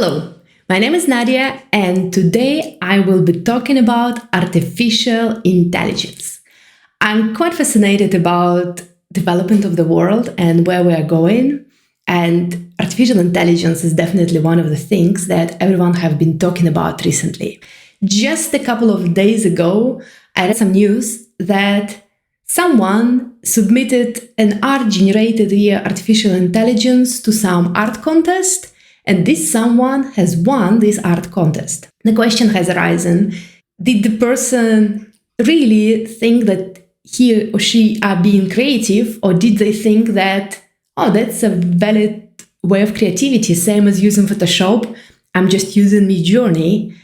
Hello, my name is Nadia, and today I will be talking about artificial intelligence. I'm quite fascinated about development of the world and where we are going, and artificial intelligence is definitely one of the things that everyone have been talking about recently. Just a couple of days ago, I read some news that someone submitted an art generated via artificial intelligence to some art contest, and this someone has won this art contest. The question has arisen, did the person really think that he or she are being creative, or did they think that, oh, that's a valid way of creativity, same as using Photoshop, I'm just using midjourney.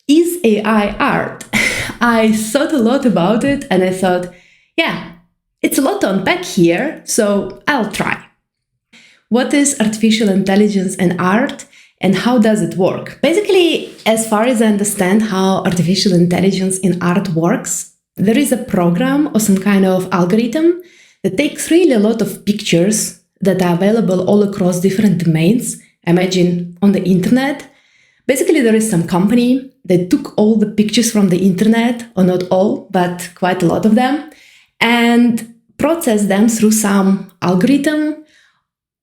Is AI art? I thought a lot about it and I thought, yeah, it's a lot to unpack here, so I'll try. What is artificial intelligence and art, and how does it work? Basically, as far as I understand how artificial intelligence in art works, there is a program or some kind of algorithm that takes really a lot of pictures that are available all across different domains, imagine on the internet. Basically, there is some company that took all the pictures from the internet, or not all, but quite a lot of them, and processed them through some algorithm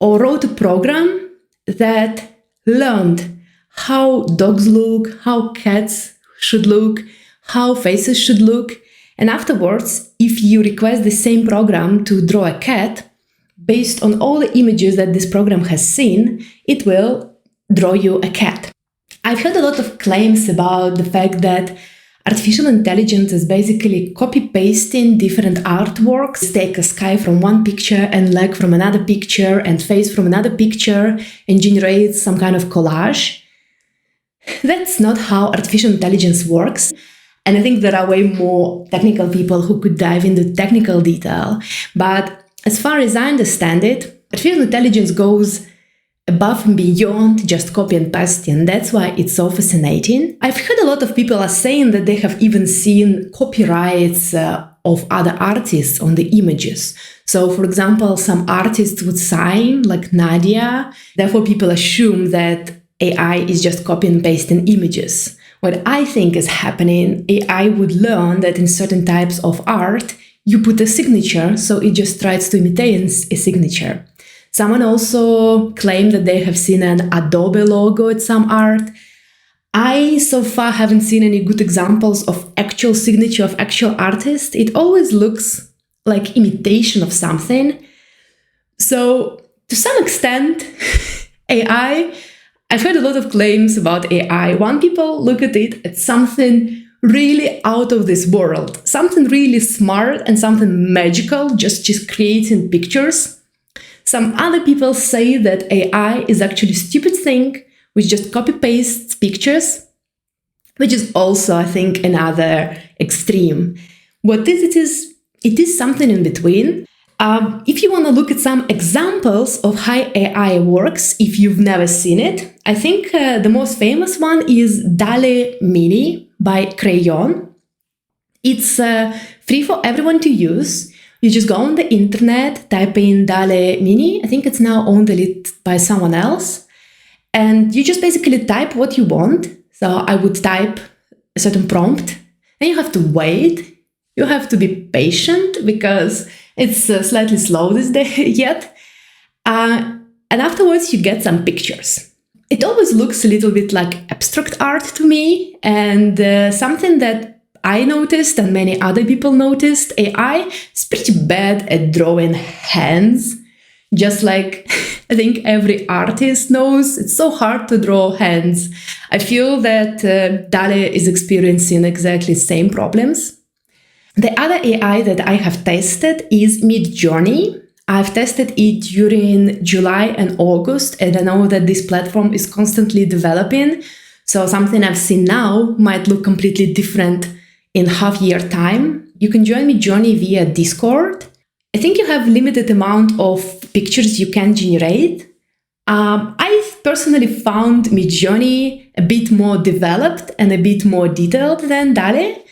or wrote a program that learned how dogs look, how cats should look, how faces should look. And afterwards, if you request the same program to draw a cat, based on all the images that this program has seen, it will draw you a cat. I've heard a lot of claims about the fact that artificial intelligence is basically copy-pasting different artworks. Take a sky from one picture and leg from another picture and face from another picture and generate some kind of collage. That's not how artificial intelligence works. And I think there are way more technical people who could dive into technical detail. But as far as I understand it, artificial intelligence goes above and beyond just copy and paste, and that's why it's so fascinating. I've heard a lot of people are saying that they have even seen copyrights of other artists on the images. So, for example, some artists would sign, like Nadia, therefore people assume that AI is just copy and pasting images. What I think is happening, AI would learn that in certain types of art, you put a signature, so it just tries to imitate a signature. Someone also claimed that they have seen an Adobe logo at some art. I so far haven't seen any good examples of actual signature of actual artists. It always looks like imitation of something. So to some extent, AI, I've heard a lot of claims about AI. One people look at it as something really out of this world, something really smart and something magical, just creating pictures. Some other people say that AI is actually a stupid thing, which just copy-pastes pictures, which is also, I think, another extreme. What it is something in between. If you want to look at some examples of how AI works, if you've never seen it, I think the most famous one is Dalle Mini by Crayon. It's free for everyone to use. You just go on the internet, type in Dalle Mini. I think it's now owned by someone else. And you just basically type what you want. So I would type a certain prompt. And you have to wait. You have to be patient because it's slightly slow this day yet. And afterwards you get some pictures. It always looks a little bit like abstract art to me. And something that I noticed and many other people noticed, AI is pretty bad at drawing hands. Just like I think every artist knows, it's so hard to draw hands. I feel that Dalle is experiencing exactly the same problems. The other AI that I have tested is midjourney. I've tested it during July and August, and I know that this platform is constantly developing. So something I've seen now might look completely different in half-year time. You can join midjourney via Discord. I think you have limited amount of pictures you can generate. I personally found midjourney a bit more developed and a bit more detailed than Dalle.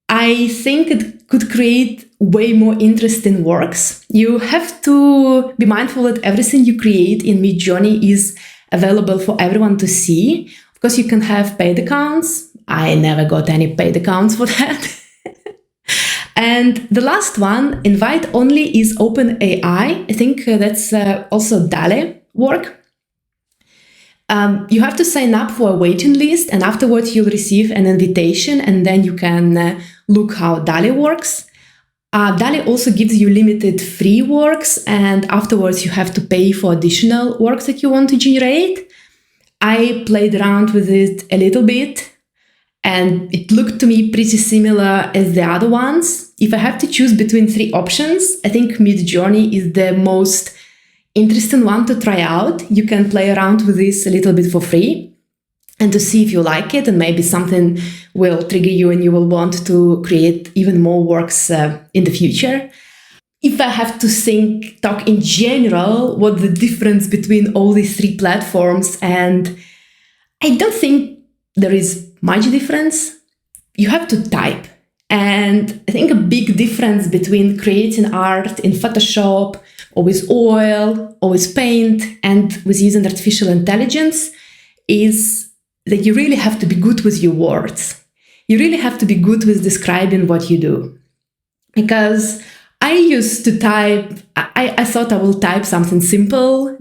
I think it could create way more interesting works. You have to be mindful that everything you create in midjourney is available for everyone to see. Of course, you can have paid accounts. I never got any paid accounts for that. And the last one, invite only, is OpenAI. I think that's also Dalle work. You have to sign up for a waiting list, and afterwards you'll receive an invitation, and then you can look how Dalle works. Dalle also gives you limited free works, and afterwards you have to pay for additional works that you want to generate. I played around with it a little bit, and it looked to me pretty similar as the other ones. If I have to choose between three options, I think midjourney is the most interesting one to try out. You can play around with this a little bit for free and to see if you like it, and maybe something will trigger you and you will want to create even more works in the future. If I have to talk in general, what the difference between all these three platforms, and I don't think there is much difference. You have to type. And I think a big difference between creating art in Photoshop or with oil or with paint and with using artificial intelligence is that you really have to be good with your words. You really have to be good with describing what you do. Because I used to type, I thought I will type something simple,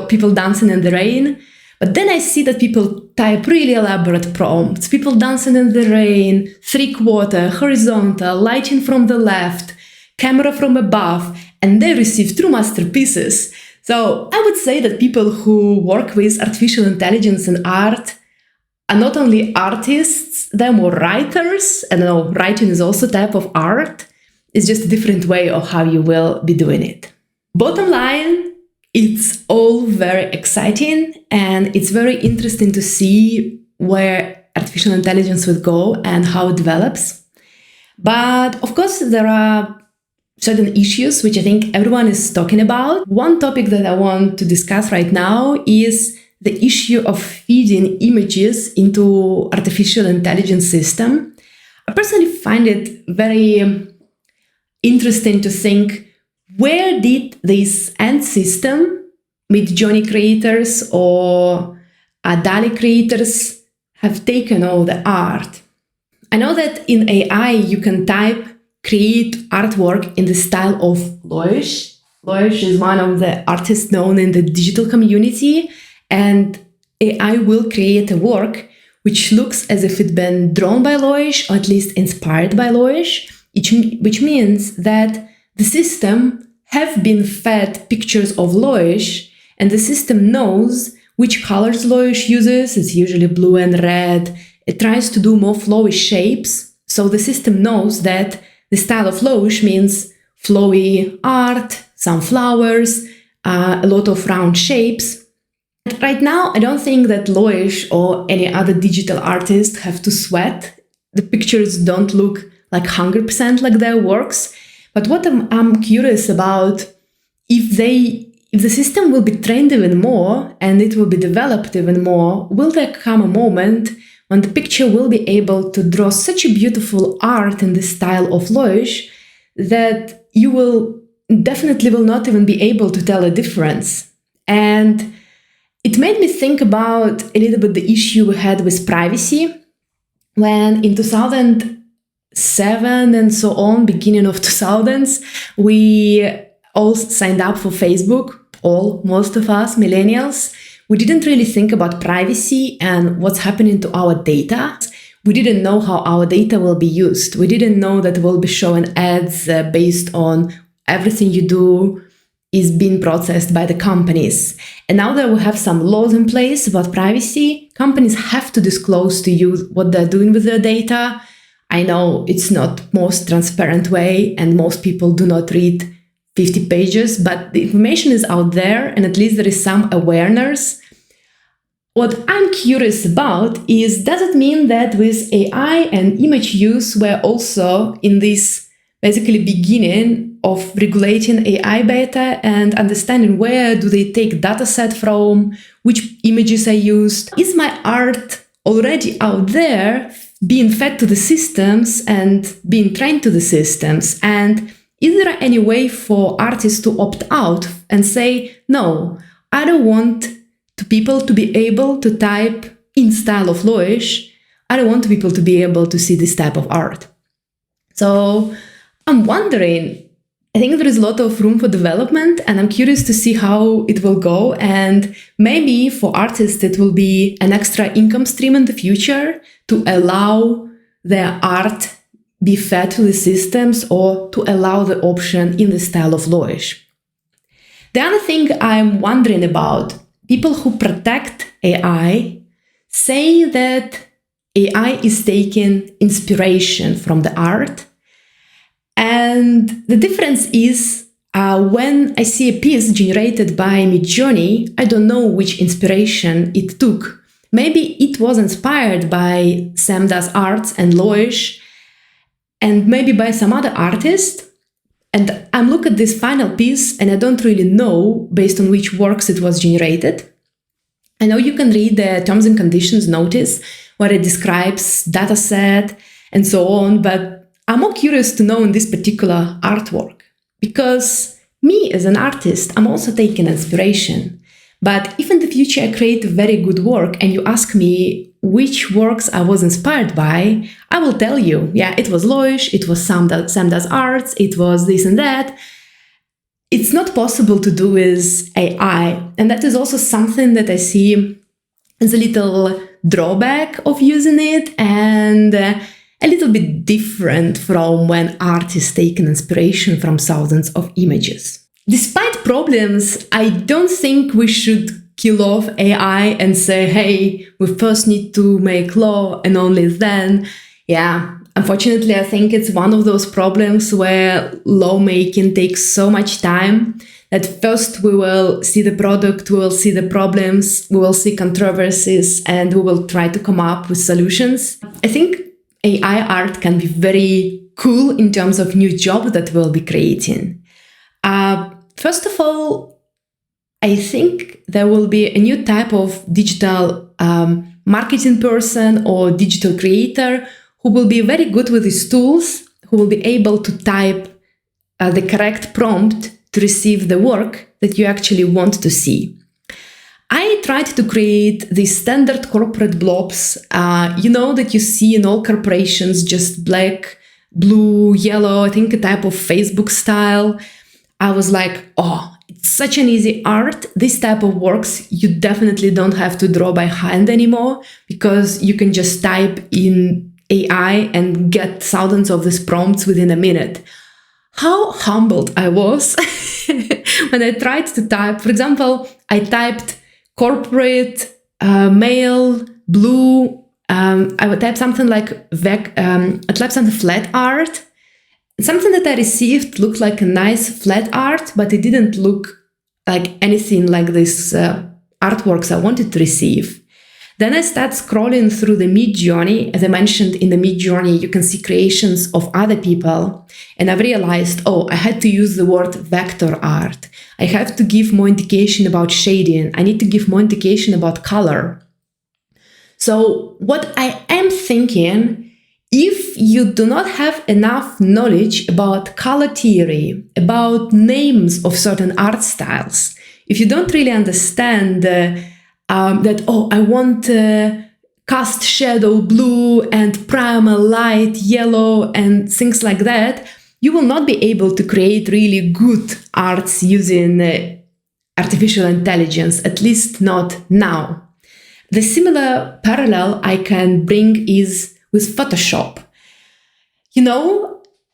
people dancing in the rain. But then I see that people type really elaborate prompts, people dancing in the rain, 3/4, horizontal, lighting from the left, camera from above, and they receive true masterpieces. So I would say that people who work with artificial intelligence and art are not only artists, they're more writers. And I know writing is also a type of art. It's just a different way of how you will be doing it. Bottom line, it's all very exciting, and it's very interesting to see where artificial intelligence will go and how it develops. But of course, there are certain issues which I think everyone is talking about. One topic that I want to discuss right now is the issue of feeding images into artificial intelligence system. I personally find it very interesting to think, where did this end system, midjourney creators or Dalle creators, have taken all the art? I know that in AI you can type, create artwork in the style of Loish. Loish is one of the artists known in the digital community, and AI will create a work which looks as if it's been drawn by Loish, or at least inspired by Loish, which means that the system have been fed pictures of Loish, and the system knows which colors Loish uses. It's usually blue and red. It tries to do more flowy shapes. So the system knows that the style of Loish means flowy art, some flowers, a lot of round shapes. And right now, I don't think that Loish or any other digital artist have to sweat. The pictures don't look like 100% like their works. But what I'm curious about, if the system will be trained even more and it will be developed even more, will there come a moment when the picture will be able to draw such a beautiful art in the style of Loish that you will definitely will not even be able to tell a difference? And it made me think about a little bit the issue we had with privacy when in 2007 and so on, beginning of 2000s, we all signed up for Facebook, most of us, millennials. We didn't really think about privacy and what's happening to our data. We didn't know how our data will be used. We didn't know that we'll be showing ads based on everything you do is being processed by the companies. And now that we have some laws in place about privacy, companies have to disclose to you what they're doing with their data. I know it's not most transparent way, and most people do not read 50 pages, but the information is out there, and at least there is some awareness. What I'm curious about is, does it mean that with AI and image use, we're also in this basically beginning of regulating AI beta and understanding where do they take data set from, which images are used? Is my art already out there being fed to the systems and being trained to the systems? And is there any way for artists to opt out and say, no, I don't want to people to be able to type in style of Loish. I don't want people to be able to see this type of art. So I'm wondering, I think there is a lot of room for development, and I'm curious to see how it will go. And maybe for artists, it will be an extra income stream in the future to allow their art be fed to the systems, or to allow the option in the style of Loish. The other thing I'm wondering about, people who protect AI say that AI is taking inspiration from the art. And the difference is when I see a piece generated by midjourney, I don't know which inspiration it took. Maybe it was inspired by Sam Does Arts and Loish, and maybe by some other artist. And I'm looking at this final piece and I don't really know based on which works it was generated. I know you can read the terms and conditions notice where it describes dataset and so on, but I'm more curious to know in this particular artwork, because me as an artist, I'm also taking inspiration. But if in the future I create very good work and you ask me which works I was inspired by, I will tell you, yeah, it was Loish, it was Sam Does Arts, it was this and that. It's not possible to do with AI. And that is also something that I see as a little drawback of using it, and a little bit different from when art is taking inspiration from thousands of images. Despite problems, I don't think we should kill off AI and say, hey, we first need to make law and only then. Yeah, unfortunately, I think it's one of those problems where lawmaking takes so much time that first we will see the product, we will see the problems, we will see controversies, and we will try to come up with solutions. I think AI art can be very cool in terms of new jobs that we'll be creating. First of all, I think there will be a new type of digital marketing person or digital creator who will be very good with these tools, who will be able to type the correct prompt to receive the work that you actually want to see. I tried to create these standard corporate blobs, that you see in all corporations, just black, blue, yellow, I think a type of Facebook style. I was like, oh, it's such an easy art. This type of works, you definitely don't have to draw by hand anymore, because you can just type in AI and get thousands of these prompts within a minute. How humbled I was when I tried to type. For example, I typed corporate, male, blue. I would type something like I typed something flat art. Something that I received looked like a nice flat art, but it didn't look like anything like this artworks I wanted to receive. Then I started scrolling through the midjourney. As I mentioned, in the midjourney, you can see creations of other people. And I've realized, I had to use the word vector art. I have to give more indication about shading. I need to give more indication about color. So what I am thinking, if you do not have enough knowledge about color theory, about names of certain art styles, if you don't really understand that, I want cast shadow blue and primal light yellow and things like that, you will not be able to create really good arts using artificial intelligence, at least not now. The similar parallel I can bring is with Photoshop.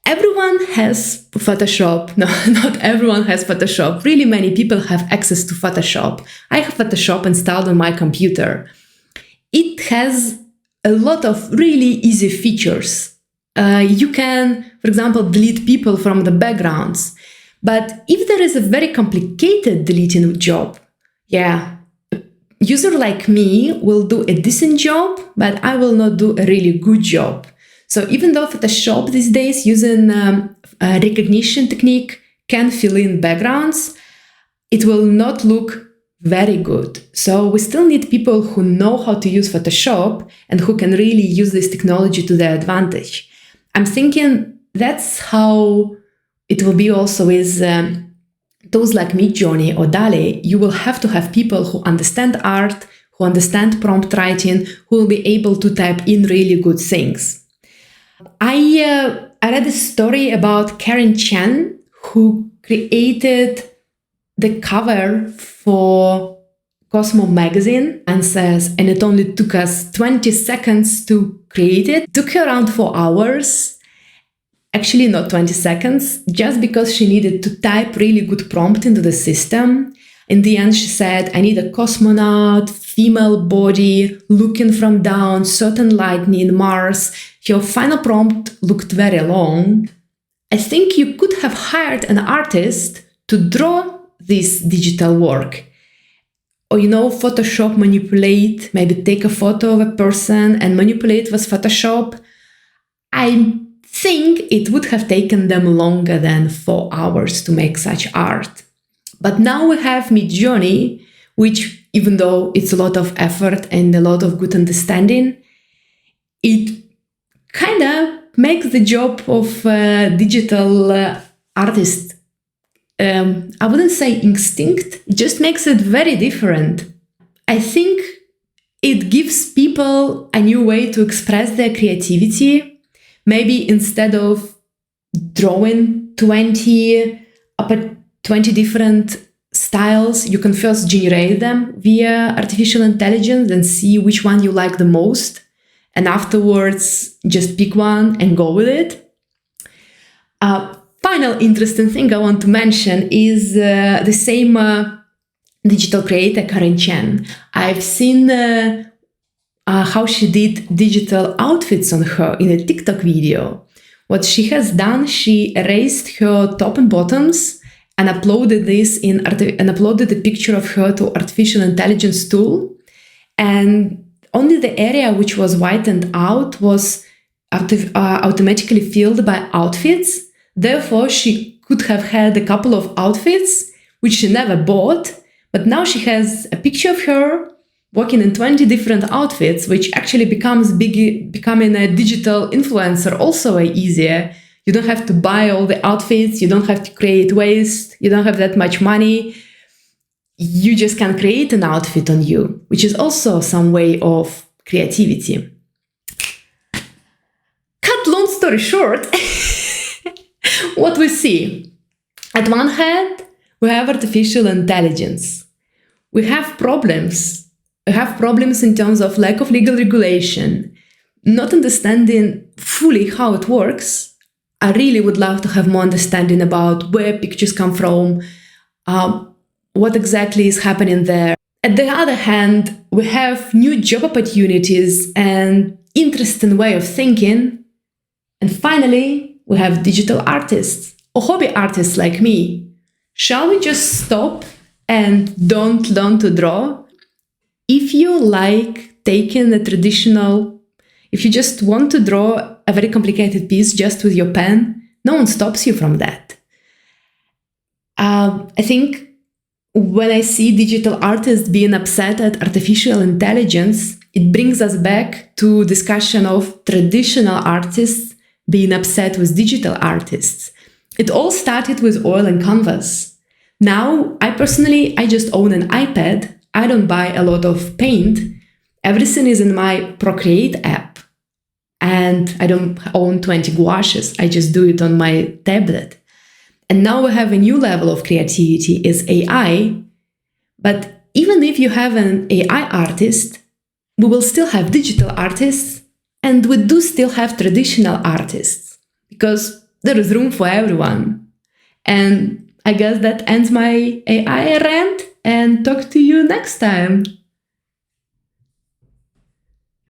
Everyone has Photoshop. No, not everyone has Photoshop. Really many people have access to Photoshop. I have Photoshop installed on my computer. It has a lot of really easy features. You can, for example, delete people from the backgrounds. But if there is a very complicated deleting job, a user like me will do a decent job, but I will not do a really good job. So even though Photoshop these days using recognition technique can fill in backgrounds, it will not look very good. So we still need people who know how to use Photoshop and who can really use this technology to their advantage. I'm thinking that's how it will be also with tools like Midjourney or Dalle, you will have to have people who understand art, who understand prompt writing, who will be able to type in really good things. I read a story about Karen Chen, who created the cover for Cosmo magazine and it only took us 20 seconds to create it. It took her around 4 hours. Actually, not 20 seconds, just because she needed to type really good prompt into the system. In the end, she said, I need a cosmonaut, female body, looking from down, certain lightning, Mars. Her final prompt looked very long. I think you could have hired an artist to draw this digital work. Or, Photoshop manipulate, maybe take a photo of a person and manipulate with Photoshop. I think it would have taken them longer than 4 hours to make such art. But now we have Midjourney, which, even though it's a lot of effort and a lot of good understanding, it kind of makes the job of digital artist, I wouldn't say instinct, it just makes it very different. I think it gives people a new way to express their creativity. Maybe instead of drawing 20 different styles, you can first generate them via artificial intelligence and see which one you like the most. And afterwards, just pick one and go with it. Final interesting thing I want to mention is the same digital creator, Karen Chen. I've seen how she did digital outfits on her in a TikTok video. What she has done, she erased her top and bottoms and uploaded uploaded a picture of her to artificial intelligence tool. And only the area which was whitened out was automatically filled by outfits. Therefore, she could have had a couple of outfits which she never bought, but now she has a picture of her working in 20 different outfits, which actually becoming a digital influencer also way easier. You don't have to buy all the outfits, you don't have to create waste, you don't have that much money. You just can create an outfit on you, which is also some way of creativity. Cut long story short, what we see. At one hand, we have artificial intelligence. We have problems. We have problems in terms of lack of legal regulation, not understanding fully how it works. I really would love to have more understanding about where pictures come from, what exactly is happening there. At the other hand, we have new job opportunities and interesting way of thinking. And finally, we have digital artists or hobby artists like me. Shall we just stop and don't learn to draw? If you like taking a traditional, if you just want to draw a very complicated piece just with your pen, no one stops you from that. I think when I see digital artists being upset at artificial intelligence, it brings us back to discussion of traditional artists being upset with digital artists. It all started with oil and canvas. Now, I just own an iPad. I don't buy a lot of paint. Everything is in my Procreate app. And I don't own 20 gouaches. I just do it on my tablet. And now we have a new level of creativity is AI. But even if you have an AI artist, we will still have digital artists. And we do still have traditional artists. Because there is room for everyone. And I guess that ends my AI rant, and talk to you next time.